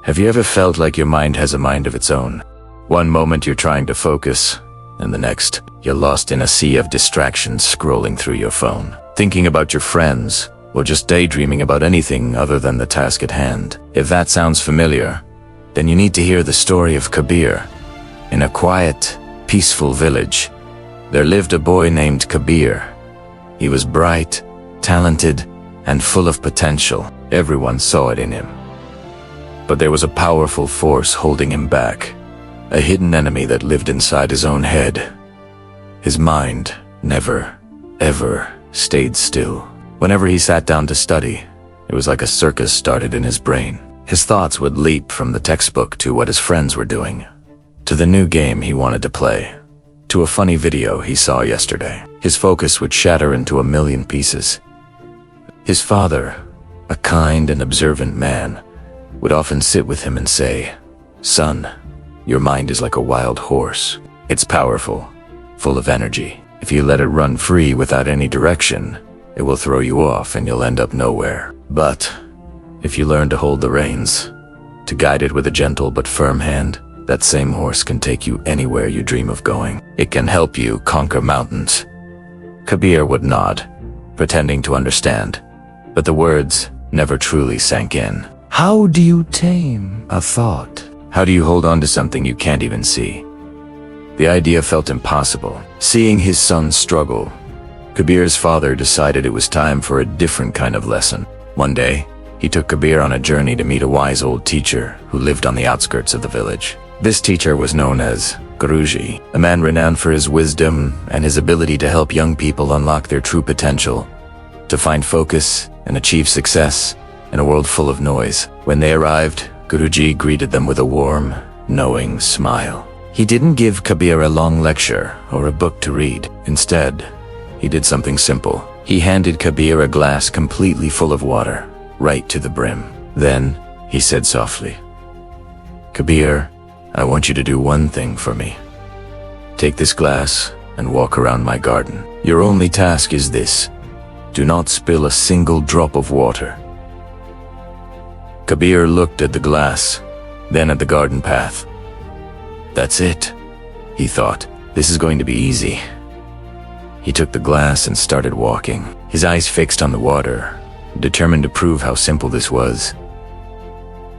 Have you ever felt like your mind has a mind of its own? One moment you're trying to focus, and the next, you're lost in a sea of distractions scrolling through your phone, thinking about your friends, or just daydreaming about anything other than the task at hand. If that sounds familiar, then you need to hear the story of Kabir. In a quiet, peaceful village, there lived a boy named Kabir. He was bright, talented, and full of potential. Everyone saw it in him. But there was a powerful force holding him back, a hidden enemy that lived inside his own head. His mind never, ever stayed still. Whenever he sat down to study, it was like a circus started in his brain. His thoughts would leap from the textbook to what his friends were doing, to the new game he wanted to play, to a funny video he saw yesterday. His focus would shatter into a million pieces. His father, a kind and observant man, would often sit with him and say, "Son, your mind is like a wild horse. It's powerful, full of energy. If you let it run free without any direction, it will throw you off and you'll end up nowhere. But if you learn to hold the reins, to guide it with a gentle but firm hand, that same horse can take you anywhere you dream of going. It can help you conquer mountains." Kabir would nod, pretending to understand, but the words never truly sank in. How do you tame a thought? How do you hold on to something you can't even see? The idea felt impossible. Seeing his son struggle, Kabir's father decided it was time for a different kind of lesson. One day, he took Kabir on a journey to meet a wise old teacher who lived on the outskirts of the village. This teacher was known as Guruji, a man renowned for his wisdom and his ability to help young people unlock their true potential, to find focus and achieve success in a world full of noise. When they arrived, Guruji greeted them with a warm, knowing smile. He didn't give Kabir a long lecture or a book to read. Instead, he did something simple. He handed Kabir a glass completely full of water, right to the brim. Then, he said softly, "Kabir, I want you to do one thing for me. Take this glass and walk around my garden. Your only task is this: do not spill a single drop of water." Kabir looked at the glass, then at the garden path. That's it, he thought. This is going to be easy. He took the glass and started walking, his eyes fixed on the water, determined to prove how simple this was.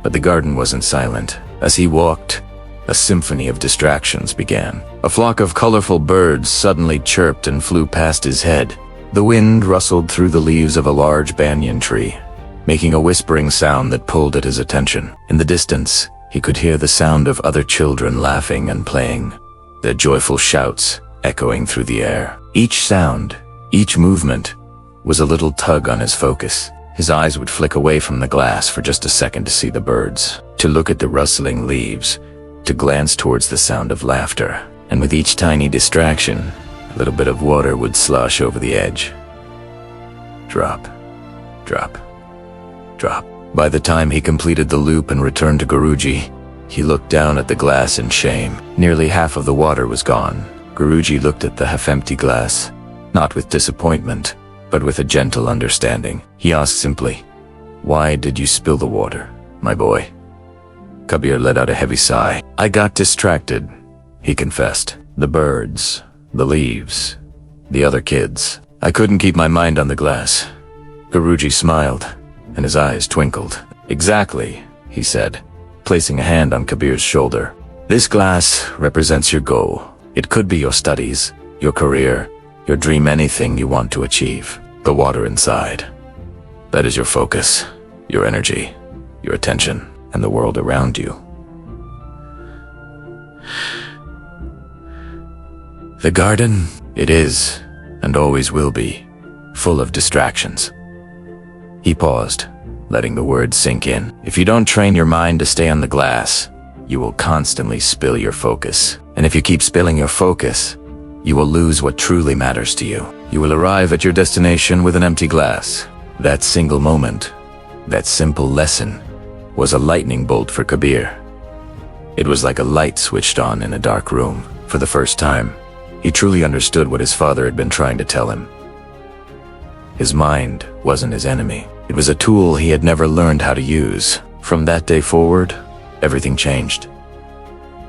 But the garden wasn't silent. As he walked, a symphony of distractions began. A flock of colorful birds suddenly chirped and flew past his head. The wind rustled through the leaves of a large banyan tree, making a whispering sound that pulled at his attention. In the distance, he could hear the sound of other children laughing and playing, their joyful shouts echoing through the air. Each sound, each movement, was a little tug on his focus. His eyes would flick away from the glass for just a second to see the birds, to look at the rustling leaves, to glance towards the sound of laughter. And with each tiny distraction, a little bit of water would slosh over the edge. Drop, drop, drop. By the time he completed the loop and returned to Guruji, he looked down at the glass in shame. Nearly half of the water was gone. Guruji looked at the half-empty glass, not with disappointment, but with a gentle understanding. He asked simply, "Why did you spill the water, my boy?" Kabir let out a heavy sigh. "I got distracted," he confessed. "The birds, the leaves, the other kids. I couldn't keep my mind on the glass." Guruji smiled, and his eyes twinkled. "Exactly," he said, placing a hand on Kabir's shoulder. "This glass represents your goal. It could be your studies, your career, your dream, anything you want to achieve. The water inside, that is your focus, your energy, your attention, and the world around you. The garden, it is, and always will be, full of distractions." He paused, letting the words sink in. If you don't train your mind to stay on the glass, you will constantly spill your focus. And if you keep spilling your focus, you will lose what truly matters to you. You will arrive at your destination with an empty glass. That single moment, that simple lesson, was a lightning bolt for Kabir. It was like a light switched on in a dark room. For the first time, he truly understood what his father had been trying to tell him. His mind wasn't his enemy. It was a tool he had never learned how to use. From that day forward, everything changed.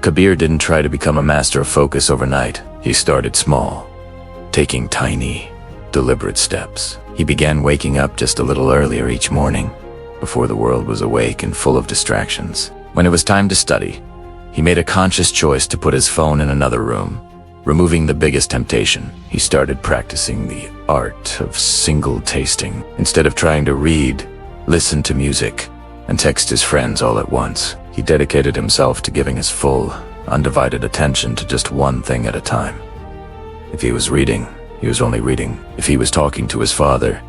Kabir didn't try to become a master of focus overnight. He started small, taking tiny, deliberate steps. He began waking up just a little earlier each morning, before the world was awake and full of distractions. When it was time to study, he made a conscious choice to put his phone in another room, removing the biggest temptation. He started practicing the art of single tasting. Instead of trying to read, listen to music, and text his friends all at once, he dedicated himself to giving his full, undivided attention to just one thing at a time. If he was reading, he was only reading. If he was talking to his father,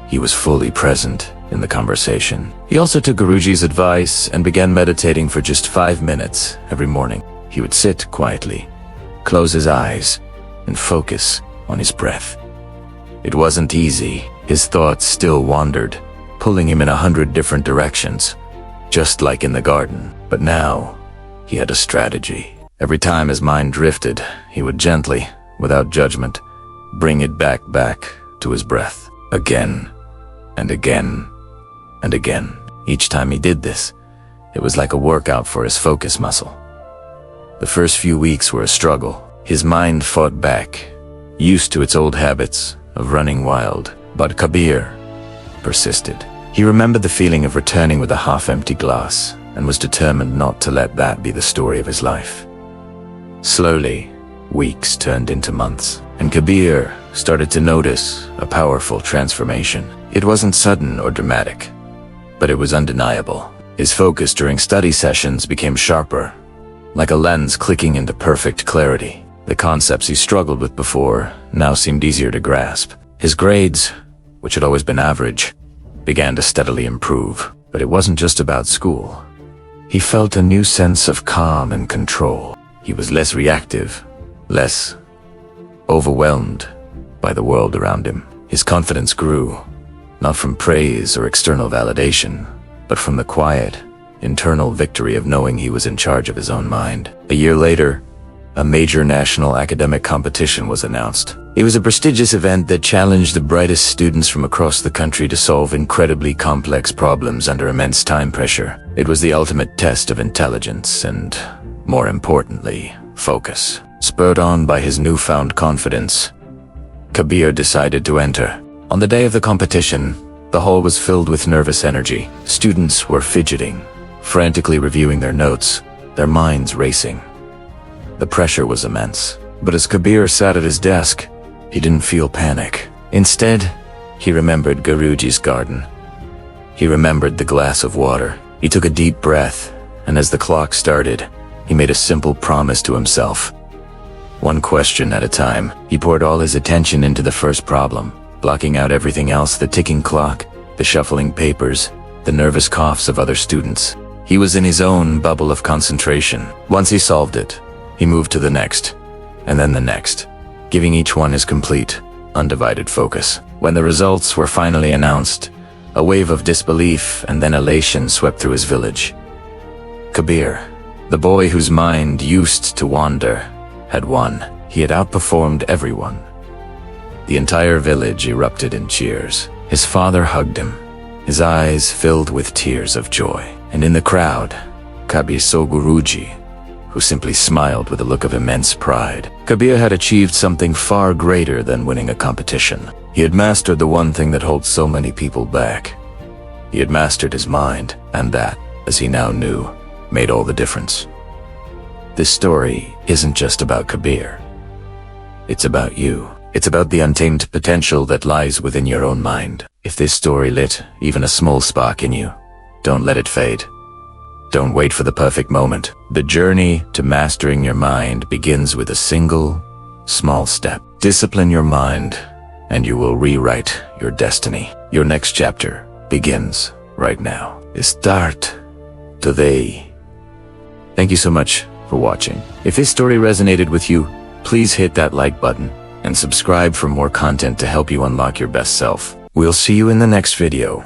he was fully present in the conversation. He also took Guruji's advice and began meditating for just 5 minutes every morning. He would sit quietly, close his eyes, and focus on his breath. It wasn't easy. His thoughts still wandered, pulling him in 100 different directions, just like in the garden. But now, he had a strategy. Every time his mind drifted, he would gently, without judgment, bring it back to his breath. Again, and again, and again. Each time he did this, it was like a workout for his focus muscle. The first few weeks were a struggle. His mind fought back, used to its old habits of running wild. But Kabir persisted. He remembered the feeling of returning with a half-empty glass and was determined not to let that be the story of his life. Slowly, weeks turned into months, and Kabir started to notice a powerful transformation. It wasn't sudden or dramatic, but it was undeniable. His focus during study sessions became sharper, like a lens clicking into perfect clarity. The concepts he struggled with before now seemed easier to grasp. His grades, which had always been average, began to steadily improve. But it wasn't just about school. He felt a new sense of calm and control. He was less reactive, less overwhelmed by the world around him. His confidence grew, not from praise or external validation, but from the quiet, internal victory of knowing he was in charge of his own mind. A year later, a major national academic competition was announced. It was a prestigious event that challenged the brightest students from across the country to solve incredibly complex problems under immense time pressure. It was the ultimate test of intelligence and, more importantly, focus. Spurred on by his newfound confidence, Kabir decided to enter. On the day of the competition, the hall was filled with nervous energy. Students were fidgeting, frantically reviewing their notes, their minds racing. The pressure was immense, but as Kabir sat at his desk, he didn't feel panic. Instead, he remembered Guruji's garden. He remembered the glass of water. He took a deep breath, and as the clock started, he made a simple promise to himself. One question at a time, he poured all his attention into the first problem, blocking out everything else: the ticking clock, the shuffling papers, the nervous coughs of other students. He was in his own bubble of concentration. Once he solved it, he moved to the next, and then the next, giving each one his complete, undivided focus. When the results were finally announced, a wave of disbelief and then elation swept through his village. Kabir, the boy whose mind used to wander, had won. He had outperformed everyone. The entire village erupted in cheers. His father hugged him, his eyes filled with tears of joy. And in the crowd, Kabir saw Guruji, who simply smiled with a look of immense pride. Kabir had achieved something far greater than winning a competition. He had mastered the one thing that holds so many people back. He had mastered his mind, and that, as he now knew, made all the difference. This story isn't just about Kabir. It's about you. It's about the untamed potential that lies within your own mind. If this story lit even a small spark in you, don't let it fade. Don't wait for the perfect moment. The journey to mastering your mind begins with a single, small step. Discipline your mind, and you will rewrite your destiny. Your next chapter begins right now. Start today. Thank you so much for watching. If this story resonated with you, please hit that like button and subscribe for more content to help you unlock your best self. We'll see you in the next video.